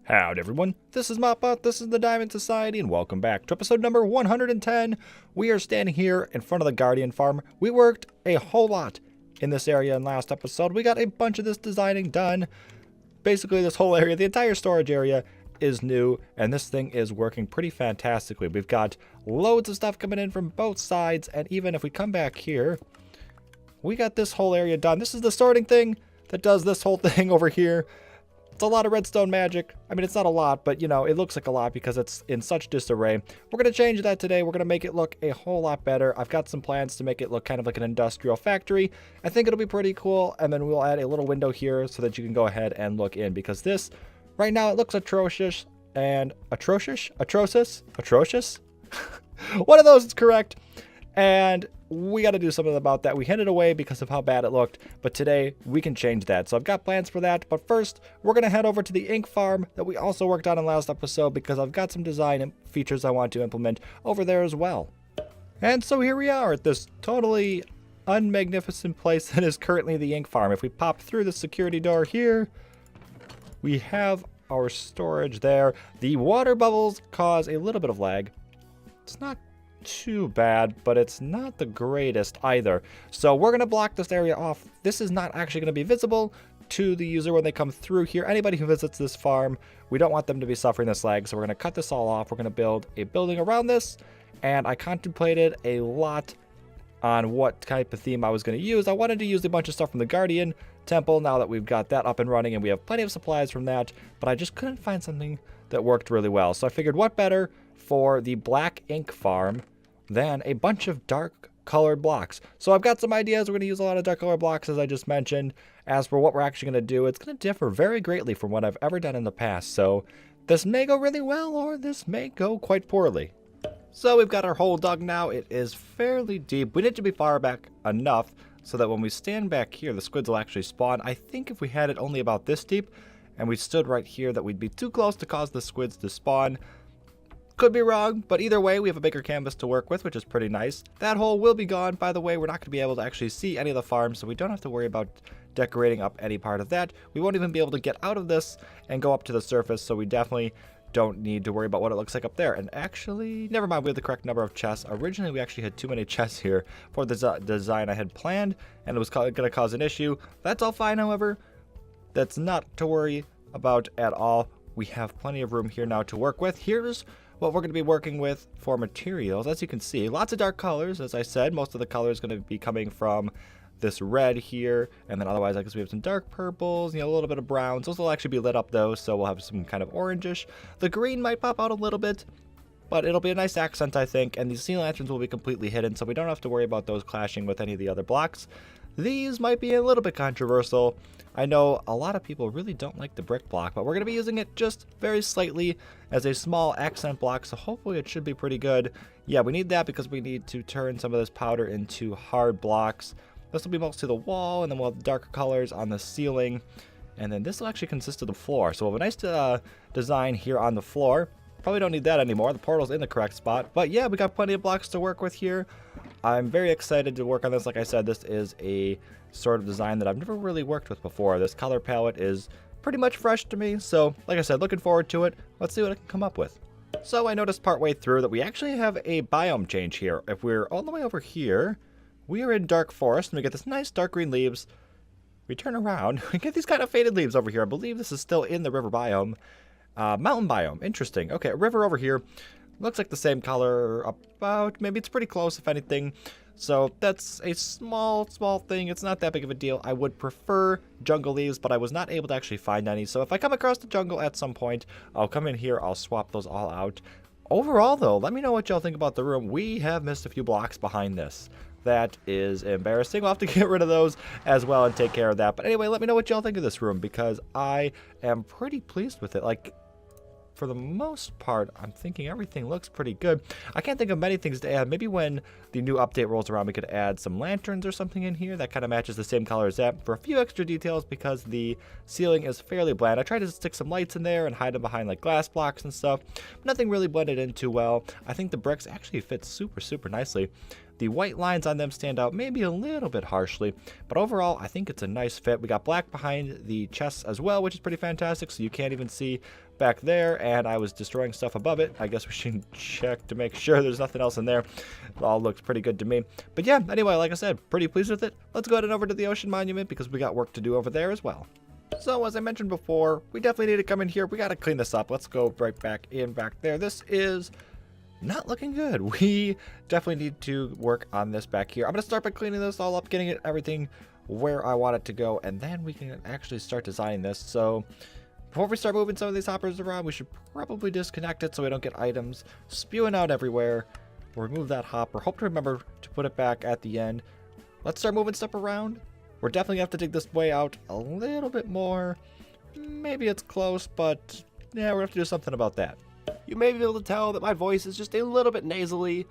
Howdy everyone, this is Mottlantis, this is the Diamond Society, and welcome back to episode number 110. We are standing here in front of the Guardian farm. We worked a whole lot in this area in last episode. We got a bunch of this designing done. Basically this whole area, the entire storage area is new, and this thing is working pretty fantastically. We've got loads of stuff coming in from both sides, and even if we come back here, we got this whole area done. This is the sorting thing that does this whole thing over here. It's a lot of redstone magic. I mean, it's not a lot, but, you know, it looks like a lot because it's in such disarray. We're going to change that today. We're going to make it look a whole lot better. I've got some plans to make it look kind of like an industrial factory. I think it'll be pretty cool, and then we'll add a little window here so that you can go ahead and look in, because this, right now, it looks atrocious and atrocious? One of those is correct, and we got to do something about that. We hid it away because of how bad it looked, but today we can change that. So I've got plans for that, but first we're going to head over to the ink farm that we also worked on in last episode, because I've got some design features I want to implement over there as well. And so here we are at this totally unmagnificent place that is currently the ink farm. If we pop through the security door here, we have our storage there. The water bubbles cause a little bit of lag. It's not too bad, but it's not the greatest either. So we're going to block this area off. This is not actually going to be visible to the user when they come through here. Anybody who visits this farm, we don't want them to be suffering this lag, so we're going to cut this all off. We're going to build a building around this, and I contemplated a lot on what type of theme I was going to use. I wanted to use a bunch of stuff from the Guardian Temple now that we've got that up and running, and we have plenty of supplies from that, but I just couldn't find something that worked really well. So I figured, what better for the black ink farm than a bunch of dark colored blocks. So I've got some ideas. We're going to use a lot of dark colored blocks, as I just mentioned. As for what we're actually going to do, it's going to differ very greatly from what I've ever done in the past. So this may go really well, or this may go quite poorly. So we've got our hole dug now. It is fairly deep. We need to be far back enough so that when we stand back here, the squids will actually spawn. I think if we had it only about this deep and we stood right here, that we'd be too close to cause the squids to spawn. Could be wrong, but either way, we have a bigger canvas to work with, which is pretty nice. That hole will be gone. By the way, we're not going to be able to actually see any of the farm, so we don't have to worry about decorating up any part of that. We won't even be able to get out of this and go up to the surface, so we definitely don't need to worry about what it looks like up there. And actually, never mind, we have the correct number of chests. Originally, we actually had too many chests here for the design I had planned, and it was going to cause an issue. That's all fine, however. That's not to worry about at all. We have plenty of room here now to work with. Here's what we're going to be working with for materials. As you can see, lots of dark colors. As I said, most of the color is going to be coming from this red here, and then otherwise I guess we have some dark purples, you know, a little bit of browns. Those will actually be lit up though, so we'll have some kind of orangish. The green might pop out a little bit, but it'll be a nice accent, I think, and these sea lanterns will be completely hidden, so we don't have to worry about those clashing with any of the other blocks. These might be a little bit controversial. I know a lot of people really don't like the brick block, but we're going to be using it just very slightly as a small accent block, so hopefully it should be pretty good. Yeah, we need that because we need to turn some of this powder into hard blocks. This will be mostly the wall, and then we'll have darker colors on the ceiling, and then this will actually consist of the floor. So we'll have a nice design here on the floor. Probably don't need that anymore. The portal's in the correct spot, but yeah, we got plenty of blocks to work with here. I'm very excited to work on this. Like I said, this is a sort of design that I've never really worked with before. This color palette is pretty much fresh to me, so like I said, looking forward to it. Let's see what I can come up with. So I noticed partway through that we actually have a biome change here. If we're all the way over here, we are in dark forest, and we get this nice dark green leaves. We turn around, we get these kind of faded leaves over here. I believe this is still in the river biome. Mountain biome, interesting. Okay, river over here. Looks like the same color about, maybe it's pretty close if anything. So that's a small thing. It's not that big of a deal. I would prefer jungle leaves, but I was not able to actually find any. So if I come across the jungle at some point, I'll come in here, I'll swap those all out. Overall though, let me know what y'all think about the room. We have missed a few blocks behind this. That is embarrassing. We'll have to get rid of those as well and take care of that. But anyway, let me know what y'all think of this room, because I am pretty pleased with it. Like, for the most part, I'm thinking everything looks pretty good. I can't think of many things to add. Maybe when the new update rolls around, we could add some lanterns or something in here that kind of matches the same color as that, for a few extra details, because the ceiling is fairly bland. I tried to stick some lights in there and hide them behind like glass blocks and stuff. Nothing really blended in too well. I think the bricks actually fit super nicely. The white lines on them stand out maybe a little bit harshly, but overall I think it's a nice fit. We got black behind the chests as well, which is pretty fantastic, so you can't even see back there, and I was destroying stuff above it. I guess we should check to make sure there's nothing else in there. It all looks pretty good to me. But yeah, anyway, like I said, pretty pleased with it. Let's go ahead and over to the Ocean Monument because we got work to do over there as well. So as I mentioned before, we definitely need to come in here. We got to clean this up. Let's go right back in back there. This is not looking good. We definitely need to work on this back here. I'm going to start by cleaning this all up, getting it everything where I want it to go, and then we can actually start designing this. So before we start moving some of these hoppers around, we should probably disconnect it so we don't get items spewing out everywhere. We'll remove that hopper. Hope to remember to put it back at the end. Let's start moving stuff around. We're definitely going to have to dig this way out a little bit more. Maybe it's close, but yeah, we're going to have to do something about that. You may be able to tell that my voice is just a little bit nasally.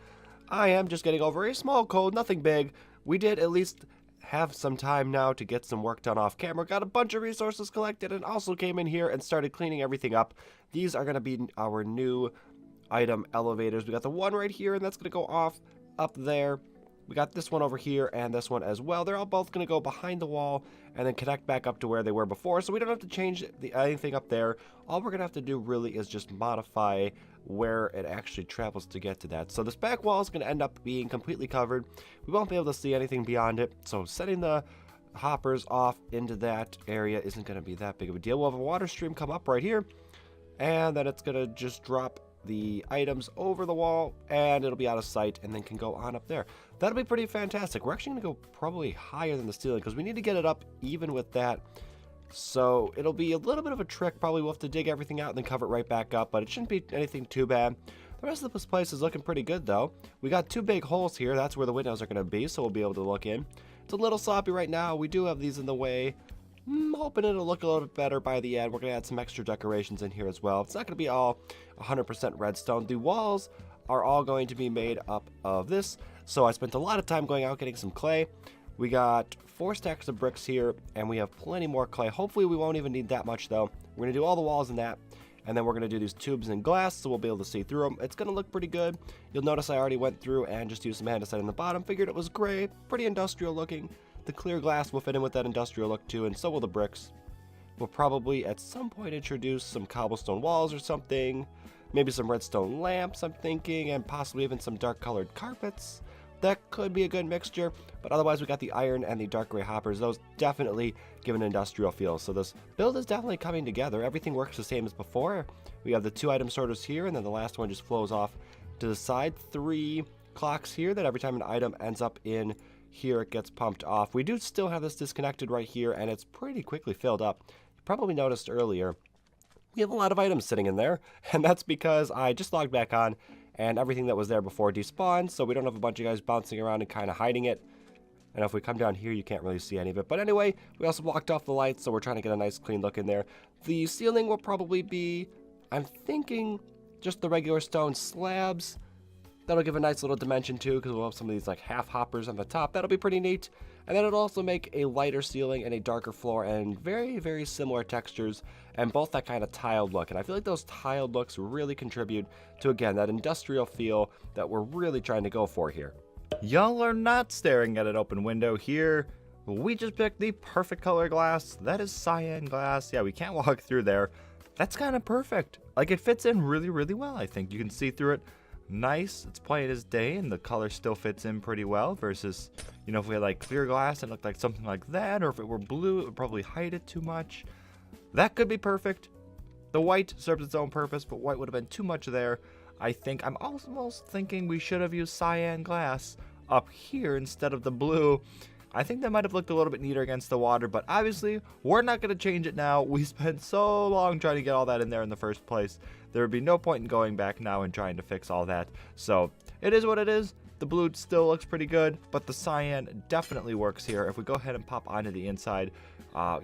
I am just getting over a small cold, nothing big. We did at least have some time now to get some work done off camera. Got a bunch of resources collected and also came in here and started cleaning everything up. These are going to be our new item elevators. We got the one right here, and that's going to go off up there. We got this one over here and this one as well. They're all both going to go behind the wall and then connect back up to where they were before. So we don't have to change anything up there. All we're going to have to do really is just modify where it actually travels to get to that. So this back wall is going to end up being completely covered. We won't be able to see anything beyond it. So setting the hoppers off into that area isn't going to be that big of a deal. We'll have a water stream come up right here. And then it's going to just drop the items over the wall and it'll be out of sight and then can go on up there. That'll be pretty fantastic. We're actually going to go probably higher than the ceiling because we need to get it up even with that. So it'll be a little bit of a trick. Probably we'll have to dig everything out and then cover it right back up, but it shouldn't be anything too bad. The rest of this place is looking pretty good though. We got two big holes here. That's where the windows are going to be, so we'll be able to look in. It's a little sloppy right now. We do have these in the way. I'm hoping it'll look a little bit better by the end. We're going to add some extra decorations in here as well. It's not going to be all 100% redstone. The walls are all going to be made up of this. So I spent a lot of time going out getting some clay. We got 4 stacks of bricks here, and we have plenty more clay. Hopefully we won't even need that much though. We're going to do all the walls in that, and then we're going to do these tubes in glass so we'll be able to see through them. It's going to look pretty good. You'll notice I already went through and just used some andesite on the bottom. Figured it was gray, pretty industrial looking. The clear glass will fit in with that industrial look too, and so will the bricks. We'll probably at some point introduce some cobblestone walls or something. Maybe some redstone lamps, I'm thinking, and possibly even some dark colored carpets. That could be a good mixture, but otherwise we got the iron and the dark gray hoppers. Those definitely give an industrial feel. So this build is definitely coming together. Everything works the same as before. We have the 2 item sorters here, and then the last one just flows off to the side. 3 clocks here that every time an item ends up in here it gets pumped off. We do still have this disconnected right here, and it's pretty quickly filled up. You probably noticed earlier we have a lot of items sitting in there, and that's because I just logged back on and everything that was there before despawned, so we don't have a bunch of guys bouncing around and kind of hiding it. And if we come down here, you can't really see any of it. But anyway, we also blocked off the lights, so we're trying to get a nice clean look in there. The ceiling will probably be, I'm thinking, just the regular stone slabs. That'll give a nice little dimension too, because we'll have some of these like half hoppers on the top. That'll be pretty neat. And then it'll also make a lighter ceiling and a darker floor and very, very similar textures and both that kind of tiled look. And I feel like those tiled looks really contribute to, again, that industrial feel that we're really trying to go for here. Y'all are not staring at an open window here. We just picked the perfect color glass. That is cyan glass. Yeah, we can't walk through there. That's kind of perfect. Like, it fits in really, really well, I think. You can see through it. Nice. It's plain as day, and the color still fits in pretty well versus, you know, if we had like clear glass and looked like something like that, or if it were blue, it would probably hide it too much. That could be perfect. The white serves its own purpose, but white would have been too much there. I think I'm almost thinking we should have used cyan glass up here instead of the blue. I think that might have looked a little bit neater against the water, but obviously we're not going to change it now. We spent so long trying to get all that in there in the first place. There would be no point in going back now and trying to fix all that. So it is what it is. The blue still looks pretty good, but the cyan definitely works here. If we go ahead and pop onto the inside,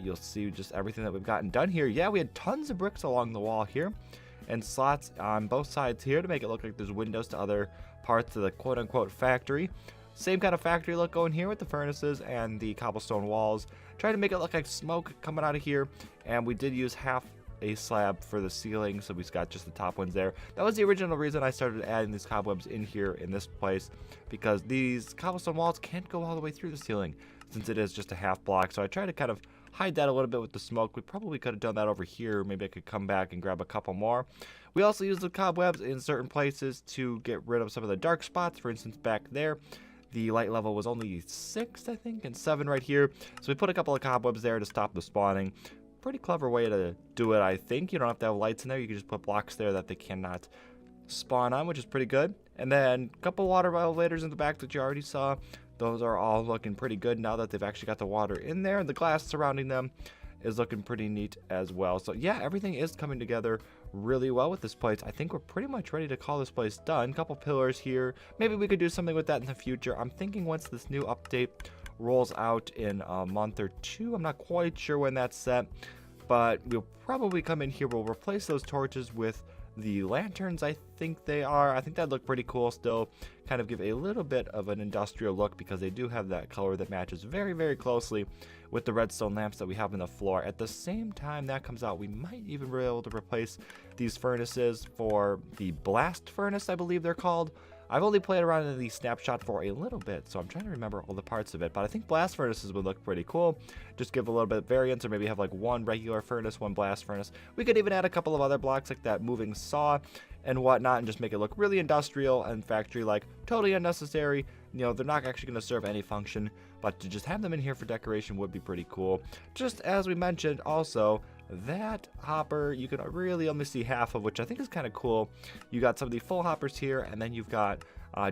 you'll see just everything that we've gotten done here. Yeah, we had tons of bricks along the wall here and slots on both sides here to make it look like there's windows to other parts of the quote-unquote factory. Same kind of factory look going here with the furnaces and the cobblestone walls. Trying to make it look like smoke coming out of here, and we did use half a slab for the ceiling, so we've got just the top ones there. That was the original reason I started adding these cobwebs in here in this place, because these cobblestone walls can't go all the way through the ceiling since it is just a half block. So I try to kind of hide that a little bit with the smoke. We probably could have done that over here. Maybe I could come back and grab a couple more. We also use the cobwebs in certain places to get rid of some of the dark spots. For instance, back there, the light level was only 6, I think, and 7 right here. So we put a couple of cobwebs there to stop the spawning. Pretty clever way to do it, I think. You don't have to have lights in there. You can just put blocks there that they cannot spawn on, which is pretty good. And then a couple water elevators in the back that you already saw. Those are all looking pretty good now that they've actually got the water in there. The glass surrounding them is looking pretty neat as well. So yeah, everything is coming together really well with this place. I think we're pretty much ready to call this place done. Couple pillars here. Maybe we could do something with that in the future. I'm thinking once this new update rolls out in a month or 2. I'm not quite sure when that's set, but we'll probably come in here. We'll replace those torches with the lanterns, I think they are. I think that'd look pretty cool still. Kind of give a little bit of an industrial look because they do have that color that matches very, very closely with the redstone lamps that we have on the floor. At the same time that comes out, we might even be able to replace these furnaces for the blast furnace, I believe they're called. I've only played around in the snapshot for a little bit, so I'm trying to remember all the parts of it, but I think blast furnaces would look pretty cool. Just give a little bit of variance, or maybe have like one regular furnace, one blast furnace. We could even add a couple of other blocks like that moving saw and whatnot, and just make it look really industrial and factory-like. Totally unnecessary. You know, they're not actually going to serve any function, but to just have them in here for decoration would be pretty cool. Just as we mentioned, also, that hopper you can really only see half of, which I think is kind of cool. You got some of the full hoppers here, and then you've got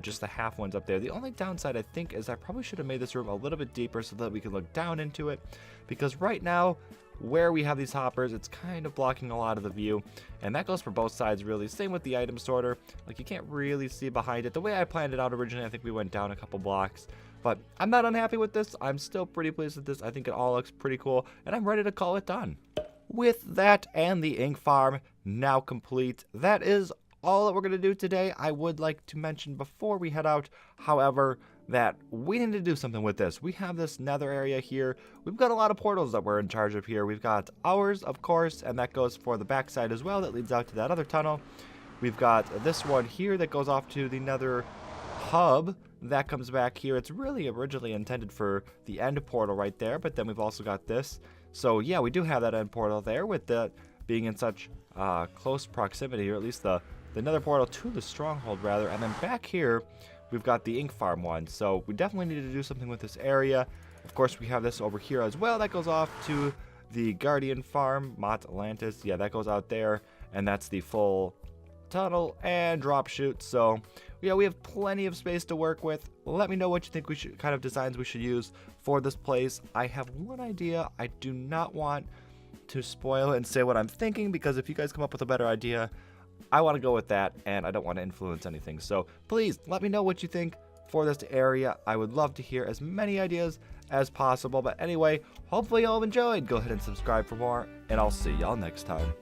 just the half ones up there. The only downside, I think, is I probably should have made this room a little bit deeper so that we can look down into it, because right now where we have these hoppers, it's kind of blocking a lot of the view, and that goes for both sides really. Same with the item sorter, like you can't really see behind it. The way I planned it out originally, I think we went down a couple blocks, but I'm not unhappy with this. I'm still pretty pleased with this. I think it all looks pretty cool, and I'm ready to call it done. With that and the ink farm now complete, that is all that we're going to do today. I would like to mention before we head out, however, that we need to do something with this. We have this nether area here. We've got a lot of portals that we're in charge of here. We've got ours, of course, and that goes for the backside as well. That leads out to that other tunnel. We've got this one here that goes off to the nether hub. That comes back here. It's really originally intended for the end portal right there, but then we've also got this. So yeah, we do have that end portal there, with that being in such close proximity, or at least the nether portal to the stronghold rather. And then back here, we've got the ink farm one. So we definitely need to do something with this area. Of course, we have this over here as well. That goes off to the Guardian farm, Mottlantis. Yeah, that goes out there, and that's the full tunnel and drop chute. So yeah, we have plenty of space to work with. Let me know what you think we should, kind of designs we should use for this place. I have one idea. I do not want to spoil it and say what I'm thinking, because if you guys come up with a better idea, I want to go with that, and I don't want to influence anything. So please let me know what you think for this area. I would love to hear as many ideas as possible. But anyway, hopefully y'all have enjoyed. Go ahead and subscribe for more, and I'll see y'all next time.